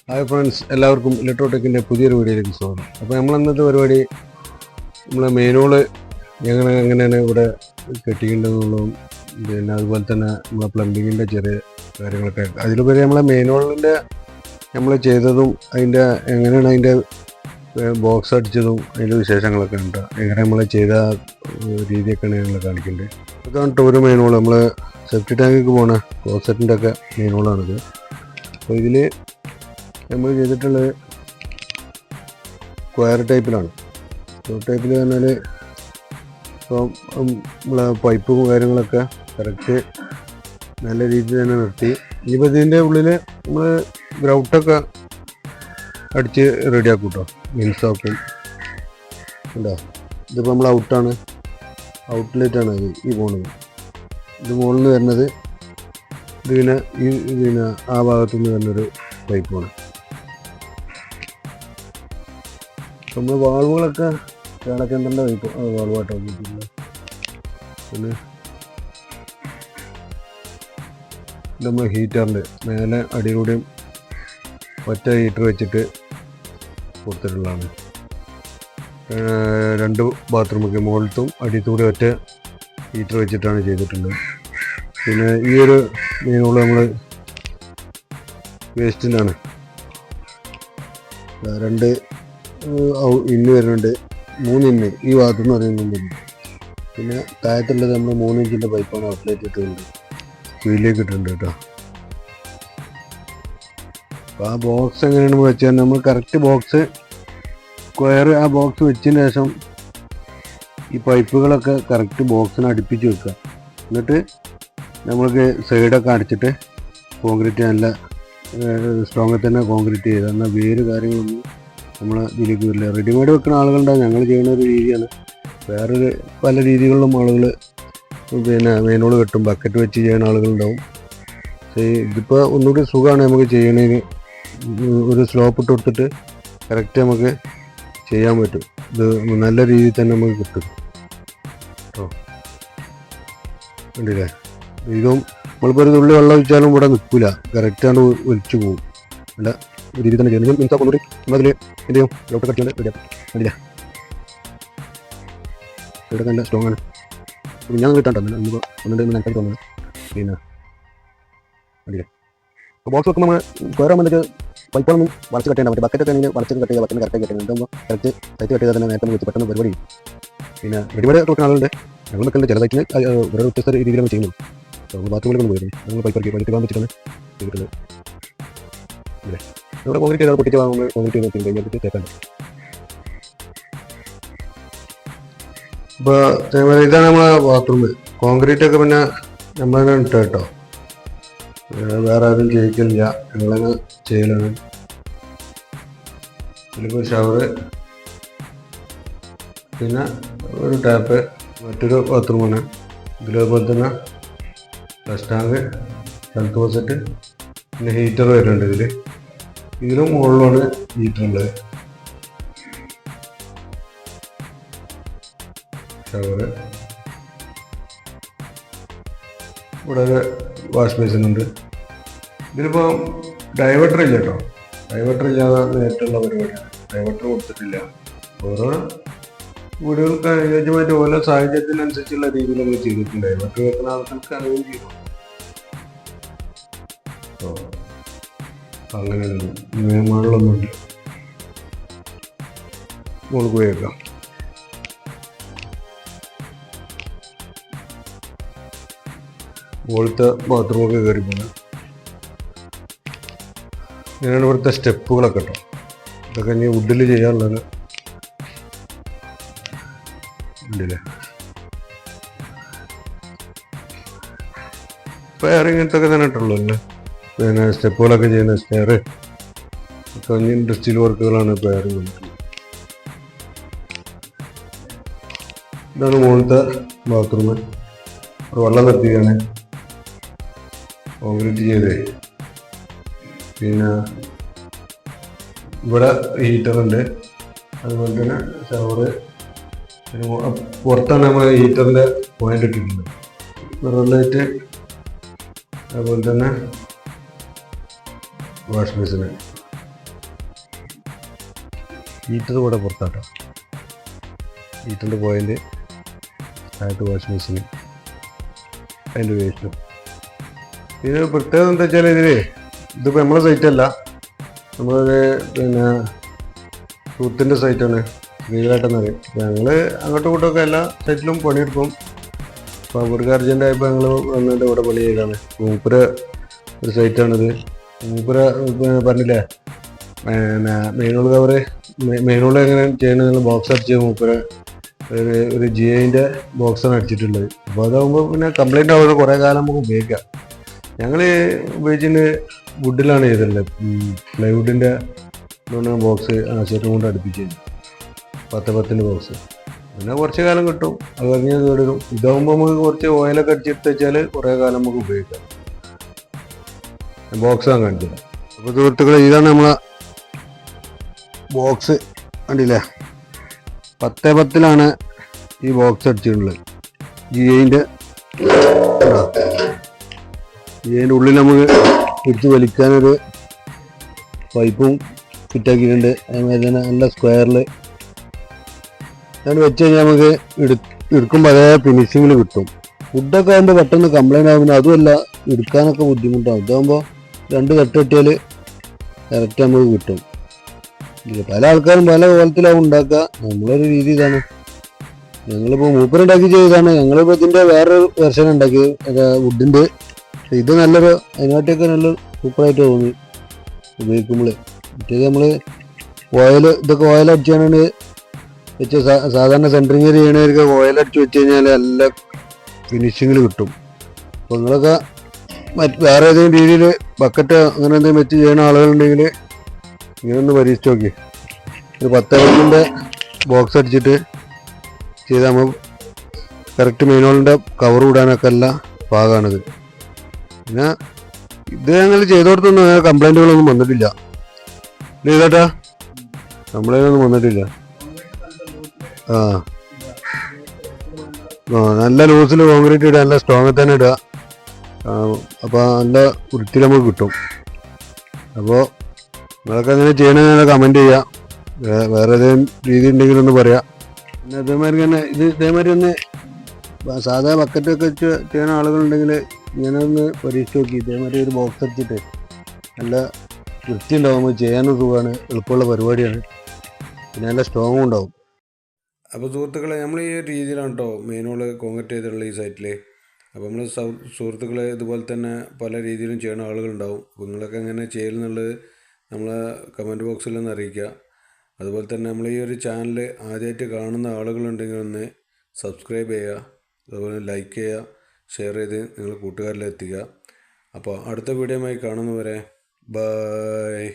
Hi friends, എല്ലാവർക്കും ഇലക്ട്രോടെക്കിൻ്റെ പുതിയൊരു വീഡിയോയിലേക്ക് സ്വാഗതം. അപ്പോൾ നമ്മൾ ഇന്നത്തെ പരിപാടി നമ്മളെ മെയിനുകൾ എങ്ങനെയാണ് ഇവിടെ കെട്ടിയിട്ടുണ്ടെന്നുള്ളതും പിന്നെ അതുപോലെ തന്നെ നമ്മളെ പ്ലംബിങ്ങിൻ്റെ ചെറിയ കാര്യങ്ങളൊക്കെ അതിലുപരി നമ്മളെ മെയിനുകളിൻ്റെ നമ്മൾ ചെയ്തതും അതിൻ്റെ എങ്ങനെയാണ് അതിൻ്റെ ബോക്സ് അടിച്ചതും അതിൻ്റെ വിശേഷങ്ങളൊക്കെ ഉണ്ട്. എങ്ങനെ നമ്മൾ ചെയ്ത രീതിയൊക്കെയാണ് ഞങ്ങൾ കാണിക്കേണ്ടത്. അതാണ് ഒരു മെയിനുകൾ നമ്മൾ സെപ്റ്റി ടാങ്കിലേക്ക് പോകണ ക്ലോസറ്റിൻ്റെ ഒക്കെ മെയിനുകളാണിത്. അപ്പോൾ ഇതിൽ നമ്മൾ ചെയ്തിട്ടുള്ളത് സ്ക്വയർ ടൈപ്പിലാണ്. സ്ക്വയർ ടൈപ്പിൽ പറഞ്ഞാൽ ഇപ്പോൾ നമ്മളെ പൈപ്പും കാര്യങ്ങളൊക്കെ കറക്റ്റ് നല്ല രീതിയിൽ തന്നെ നിർത്തി. ഇനിയിപ്പോൾ ഇതിൻ്റെ ഉള്ളിൽ നമ്മൾ ഗ്രൗട്ടൊക്കെ അടിച്ച് റെഡിയാക്കും കേട്ടോ. മിൻസാക്കും ഉണ്ടോ. ഇതിപ്പോൾ നമ്മൾ ഔട്ടാണ്, ഔട്ട്ലെറ്റാണ് ഇത് ഈ പോകുന്നത്. ഇത് മുകളിൽ നിന്ന് വരുന്നത് ഇത് പിന്നെ ആ ഭാഗത്തുനിന്ന് വരുന്നൊരു പൈപ്പാണ്. നമ്മൾ വാൾവുകളൊക്കെ കേളക്കേന്ദ്രൻ്റെ പൈപ്പ് വാൾവാട്ടോ ഉപയോഗിക്കുന്നത്. പിന്നെ നമ്മൾ ഹീറ്ററിൻ്റെ മേലെ അടിയിലൂടെയും ഒറ്റ ഹീറ്റർ വെച്ചിട്ട് കൊടുത്തിട്ടുള്ളതാണ്. 2 ബാത്റൂമൊക്കെ മുകളിലത്തും അടിയത്തൂടെ ഒറ്റ ഹീറ്റർ വെച്ചിട്ടാണ് ചെയ്തിട്ടുള്ളത്. പിന്നെ ഈ ഒരു മെയിനുള്ള നമ്മൾ വേസ്റ്റിനാണ് 2 ഇന്ന് വരുന്നുണ്ട്, 3 ഇന്ന് ഈ ഭാഗത്തുനിന്ന് പറയുന്നുണ്ട്. പിന്നെ താഴത്തുള്ളത് നമ്മൾ 3 ഇഞ്ചിൻ്റെ പൈപ്പാണ് ഔട്ട്ലെറ്റ് ഇട്ടിട്ടുണ്ട്, കീഴിലേക്ക് ഇട്ടിട്ടുണ്ട് കേട്ടോ. അപ്പോൾ ആ ബോക്സ് എങ്ങനെയാണെന്ന് വെച്ചാൽ നമ്മൾ കറക്റ്റ് ബോക്സ് സ്ക്വയർ ആ ബോക്സ് വെച്ചതിന് ശേഷം ഈ പൈപ്പുകളൊക്കെ കറക്റ്റ് ബോക്സിന് അടുപ്പിച്ച് വെക്കുക. എന്നിട്ട് നമ്മൾക്ക് സൈഡൊക്കെ അടച്ചിട്ട് കോൺക്രീറ്റ് നല്ല സ്ട്രോങ്ങിൽ തന്നെ കോൺക്രീറ്റ് ചെയ്ത് എന്നാൽ വേര് കാര്യങ്ങളൊന്നും നമ്മൾ ഇതിലേക്ക് വരില്ല. റെഡിമെയ്ഡ് വെക്കുന്ന ആളുകളുണ്ടാകും, ഞങ്ങൾ ചെയ്യുന്ന ഒരു രീതിയാണ്. വേറൊരു പല രീതികളിലും ആളുകൾ പിന്നെ മെയിനോട് കെട്ടും, ബക്കറ്റ് വെച്ച് ചെയ്യുന്ന ആളുകളുണ്ടാവും. ഇതിപ്പോൾ ഒന്നുകൂടി സുഖമാണ് നമുക്ക് ചെയ്യണതിന്. ഒരു സ്ലോപ്പ് ഇട്ട് കൊടുത്തിട്ട് കറക്റ്റ് നമുക്ക് ചെയ്യാൻ പറ്റും. ഇത് നല്ല രീതിയിൽ തന്നെ നമുക്ക് കിട്ടും കേട്ടോ. കണ്ടില്ലേ, ഇതും നമ്മളിപ്പോൾ ഒരു തുള്ളി വെള്ളം ഒഴിച്ചാലും ഇവിടെ നിൽക്കില്ല, കറക്റ്റാണ് ഒലിച്ചു പോകും. നല്ല രീതിയിൽ തന്നെ ചെയ്യുന്നത്. മീൻസ് കൊണ്ടുപോയി നമ്മളതിൽ എന്ത് ചെയ്യും, ലോട്ട് കട്ടിയാൽ റെഡിയാക്കും. കണ്ടില്ല, ഇവിടെ നല്ല സ്ട്രോങ് ആണ്. ഞാൻ കിട്ടാണ്ടോ നമുക്ക് ഒന്നുണ്ട് നനക്കാൻ തോന്നുന്നത്. പിന്നെ കണ്ടില്ലേ, ബോക്സ് വെക്കുമ്പോൾ നമ്മൾ സ്ക്വയർ ആകുമ്പോൾ പൈപ്പൊന്നും വളച്ച് കട്ട് ചെയ്യണം. മറ്റേ ബക്കറ്റ് തന്നെ വളച്ച് കട്ട് ചെയ്യുക, ബക്കറ്റ് കറക്റ്റ് കട്ട് ചെയ്യുമ്പോൾ കറക്റ്റ് സൈറ്റ് കട്ട് ചെയ്താൽ തന്നെ നേരത്തെ വെച്ച് പെട്ടെന്ന് പരിപാടി. പിന്നെ റെഡിമെയ്ഡ് വെക്കുന്ന ആളുണ്ട്, ഞങ്ങൾ വെക്കുന്നുണ്ട്. ചില സൈറ്റിന് വേറെ വ്യത്യസ്ത രീതിയിലാണ് ചെയ്യുന്നത്. നമ്മൾ ബാത്റൂമിലൊക്കെ പോയിരുന്നു, നമ്മൾ പൈപ്പ് ഇറക്കി വെച്ചിട്ട് വെച്ചിട്ടാണ് ചെയ്തിട്ടുള്ളത്. അല്ലേ, ഇവിടെ കോൺക്രീറ്റ് ചെയ്താൽ പൊട്ടിച്ച് വാങ്ങുമ്പോൾ കോൺക്രീറ്റ് ചെയ്ത് കഴിഞ്ഞിട്ട് തേക്കാണ്ട്. ഇപ്പോൾ ഇതാണ് നമ്മളെ ബാത്റൂം. കോൺക്രീറ്റ് ഒക്കെ പിന്നെ നമ്മൾ തന്നെ ഇട്ട കേട്ടോ, വേറെ ആരും ചെയ്യിക്കില്ല, ഞങ്ങളങ്ങനെ ചെയ്യലാണ്. ഇതിലിപ്പോൾ ഷവർ, പിന്നെ ഒരു ടാപ്പ്, മറ്റൊരു ബാത്റൂമാണ്. ഇതിലേപോലെ തന്നെ ഫ്ലഷ് ടാങ്ക്, ഹെൽത്ത് ക്ലോസറ്റ്, പിന്നെ ഹീറ്റർ വരുന്നുണ്ട്. ഇതിലും മുകളിലാണ് ഹീറ്റർ ഉള്ളത്. ഷവർ, ഇവിടെ ഒരു വാഷ് ബേസിൻ ഉണ്ട്. ഇതിലിപ്പോൾ ഡൈവേർട്ടർ ഇല്ല കേട്ടോ, ഡൈവേർട്ടർ ഇല്ലാതെ നേരിട്ടുള്ള പരിപാടിയാണ്. ഡൈവേർട്ടർ കൊടുത്തിട്ടില്ല. ഓരോ വീടുകൾക്ക് അനുയോജ്യമായിട്ട് ഓരോ സാഹചര്യത്തിനനുസരിച്ചുള്ള രീതിയിൽ നമ്മൾ ചെയ്തിട്ടുണ്ട്. ഡൈവേർട്ടർ വെക്കുന്ന ആൾക്കാർക്ക് അങ്ങനെ ചെയ്തു. അങ്ങനെയൊന്നും നിയമങ്ങളിലൊന്നുമില്ല. മുകളിൽ പോയി വെക്കാം. മുകളിലത്തെ ബാത്റൂമൊക്കെ കയറി പോകുന്നത്. ഇങ്ങനെയാണ് ഇവിടുത്തെ സ്റ്റെപ്പുകളൊക്കെ കേട്ടോ. ഇതൊക്കെ ഇനി വുഡിൽ ചെയ്യാനുള്ളത്. ഉണ്ടല്ലേ, വേറെ ഇങ്ങനത്തൊക്കെ തന്നെ ഇട്ടുള്ളൂ അല്ലേ. പിന്നെ സ്റ്റെപ്പുകളൊക്കെ ചെയ്യുന്ന സ്റ്റെയർ ഒക്കെ ഇൻഡസ്ട്രിയൽ വർക്കുകളാണ് ഇപ്പോൾ ഇറങ്ങുന്നത്. ഇതാണ് മുകളിലത്തെ ബാത്റൂം. വെള്ളം നിർത്തിയാണ് കോൺക്രീറ്റ് ചെയ്തേ. പിന്നെ ഇവിടെ ഹീറ്ററുണ്ട്, അതുപോലെ തന്നെ ഷവർ. പുറത്താണ് നമ്മൾ ഹീറ്ററിൻ്റെ പോയിന്റ് ഇട്ടിട്ടുണ്ട്. വെള്ളമായിട്ട് അതുപോലെ തന്നെ വാഷ് ബേസിന് ഹീറ്റർ കൂടെ പുറത്താട്ടോ. ഹീറ്ററിൻ്റെ പോയിൻ്റ് താഴത്ത് വാഷിംഗ് മെഷീൻ അതിൻ്റെ വേസ്റ്റും. ഇതിന് പ്രത്യേകത എന്താ വെച്ചാൽ ഇതിപ്പോൾ നമ്മളെ സൈറ്റല്ല, നമ്മളൊരു പിന്നെ സൂത്തിൻ്റെ സൈറ്റാണ്, ശ്രീകരാട്ടെന്ന് പറയും. ഞങ്ങൾ അങ്ങോട്ടും ഇങ്ങോട്ടൊക്കെ എല്ലാ സൈറ്റിലും പണിയെടുക്കും. അപ്പോൾ അവർക്ക് അർജൻറ്റായപ്പോൾ ഞങ്ങൾ വന്നിട്ട് ഇവിടെ പണി ചെയ്താണ്. മൂപ്പര ഒരു സൈറ്റാണിത്. മൂപ്പര പറഞ്ഞില്ലേ പിന്നെ മെയിനുള്ള കവറ് മെയിനുള്ള എങ്ങനെ ചെയ്യണമെന്നുള്ള ബോക്സ് അടിച്ച് മൂപ്പര ഒരു GIൻ്റെ ബോക്സാണ് അടിച്ചിട്ടുള്ളത്. അപ്പോൾ അതാകുമ്പോൾ പിന്നെ കംപ്ലൈൻ്റ് ആവുന്നത് കുറേ കാലം നമുക്ക് ഉപയോഗിക്കാം. ഞങ്ങൾ ഉപയോഗിച്ചിട്ട് വുഡിലാണ് ചെയ്തിട്ടുള്ളത്, പ്ലൈവുഡിൻ്റെ ബോക്സ് ആശയത്തും കൊണ്ട് അടുപ്പിച്ച് 10 ബോക്സ്. പിന്നെ കുറച്ച് കാലം കിട്ടും, അത് കഴിഞ്ഞ് കേടുവരും. ഇതാകുമ്പോൾ നമുക്ക് കുറച്ച് ഓയിലൊക്കെ അടിച്ചെടുത്ത് വെച്ചാൽ കുറേ കാലം നമുക്ക് ഉപയോഗിക്കാം. ബോക്സാണ് കാണിച്ചത്. അപ്പോൾ സുഹൃത്തുക്കളെ, ഇതാണ് നമ്മളെ ബോക്സ്. കണ്ടില്ലേ, 10 ഈ ബോക്സ് അടിച്ചിട്ടുള്ളത്. GIൻ്റെ ഉള്ളിൽ നമുക്ക് പിടിച്ച് വലിക്കാനൊരു പൈപ്പും ഫിറ്റാക്കിയിട്ടുണ്ട്. അതുമാതിരി തന്നെ നല്ല സ്ക്വയറിൽ ഞാൻ വെച്ച് കഴിഞ്ഞാൽ നമുക്ക് എടുക്കുമ്പോൾ അതേ ഫിനിഷിങ്ങിൽ കിട്ടും. ഫുഡൊക്കെ ആകുമ്പോൾ പെട്ടെന്ന് കംപ്ലൈൻ്റ് ആകുമ്പോൾ അതുമല്ല എടുക്കാനൊക്കെ ബുദ്ധിമുട്ടാകും. ഇതാകുമ്പോൾ 2 തട്ട് കെട്ടിയാൽ കറക്റ്റ് നമുക്ക് കിട്ടും. പല ആൾക്കാരും പല കോലത്തിലാവും ഉണ്ടാക്കുക. നമ്മളൊരു രീതി ഇതാണ്. ഞങ്ങളിപ്പോൾ മൂപ്പരുണ്ടാക്കി ചെയ്തതാണ്. ഞങ്ങളിപ്പോൾ ഇതിൻ്റെ വേറൊരു വെർഷൻ ഉണ്ടാക്കിയത് വുഡിൻ്റെ. ഇത് നല്ലൊരു അതിനായിട്ടൊക്കെ നല്ല സൂപ്പറായിട്ട് തോന്നി ഉപയോഗിക്കുമ്പോൾ. മറ്റേത് നമ്മൾ ഇതൊക്കെ ഓയിൽ അടിച്ചാണ് വെച്ച് സാധാരണ സെൻറ്ററിങ് ചെയ്യണവർക്ക് ഓയിലടിച്ച് വെച്ച് കഴിഞ്ഞാൽ നല്ല ഫിനിഷിങ്ങിൽ കിട്ടും. അപ്പോൾ നിങ്ങളൊക്കെ വേറെ ഏതെങ്കിലും രീതിയിൽ ബക്കറ്റ് അങ്ങനെ എന്തെങ്കിലും വെച്ച് ചെയ്യുന്ന ആളുകളുണ്ടെങ്കിൽ ഇങ്ങനൊന്ന് പരീക്ഷിച്ച് നോക്കി. ഒരു 10 ബോക്സ് അടിച്ചിട്ട് ചെയ്താൽ നമ്മൾ കറക്റ്റ് മെയിനോളിൻ്റെ കവർ വിടാനൊക്കെ എല്ലാം പാകമാണിത്. പിന്നെ ഇത് ഞങ്ങൾ ചെയ്തോടത്തൊന്നും കംപ്ലൈൻറ്റുകളൊന്നും വന്നിട്ടില്ല. ഇതേട്ടാ കംപ്ലൈൻ്റ് വന്നിട്ടില്ല. ആ നല്ല ലൂസിൽ കോൺക്രീറ്റ് ഇടുക, നല്ല സ്ട്രോങ്ങിൽ തന്നെ ഇടുക. അപ്പോൾ നല്ല വൃത്തിയിൽ നമുക്ക് കിട്ടും. അപ്പോൾ നിങ്ങളൊക്കെ അങ്ങനെ ചെയ്യണമെന്ന് കമൻറ്റ് ചെയ്യുക. വേറെ ഏതെങ്കിലും രീതി ഉണ്ടെങ്കിലൊന്ന് പറയാം. പിന്നെ ഇതേമാതിരി തന്നെ ഇതേമാതിരി ഒന്ന് സാധാ ബക്കറ്റൊക്കെ വെച്ച് ചെയ്യുന്ന ആളുകളുണ്ടെങ്കിൽ ഇങ്ങനെ ഒന്ന് പരീക്ഷിച്ച് നോക്കി. ഇതേമാതിരി ഒരു ബോക്സ് അടിച്ചിട്ട് നല്ല വൃത്തി ഉണ്ടാകുമ്പോൾ ചെയ്യാനും സുഖമാണ്, എളുപ്പമുള്ള പരിപാടിയാണ്. പിന്നെ നല്ല സ്ട്രോങ്ങും ഉണ്ടാവും. അപ്പോൾ സുഹൃത്തുക്കളെ, നമ്മൾ ഈ രീതിയിലാണ് കേട്ടോ മെയിനോള് കോൺക്രീറ്റ് ചെയ്തിട്ടുള്ള ഈ സൈറ്റിൽ. അപ്പോൾ നമ്മൾ സുഹൃത്തുക്കളെ ഇതുപോലെ തന്നെ പല രീതിയിലും ചെയ്യുന്ന ആളുകളുണ്ടാവും. അപ്പോൾ നിങ്ങളൊക്കെ എങ്ങനെ ചെയ്യലെന്നുള്ളത് നമ്മളെ കമൻറ്റ് ബോക്സിൽ ഒന്ന് അറിയിക്കുക. അതുപോലെ തന്നെ നമ്മൾ ഈ ഒരു ചാനൽ ആദ്യമായിട്ട് കാണുന്ന ആളുകളുണ്ടെങ്കിൽ ഒന്ന് സബ്സ്ക്രൈബ് ചെയ്യുക, അതുപോലെ ലൈക്ക് ചെയ്യുക, ഷെയർ ചെയ്ത് നിങ്ങൾ കൂട്ടുകാരിലെത്തിക്കുക. അപ്പോൾ അടുത്ത വീഡിയോയുമായി കാണുന്നവരെ ബൈ.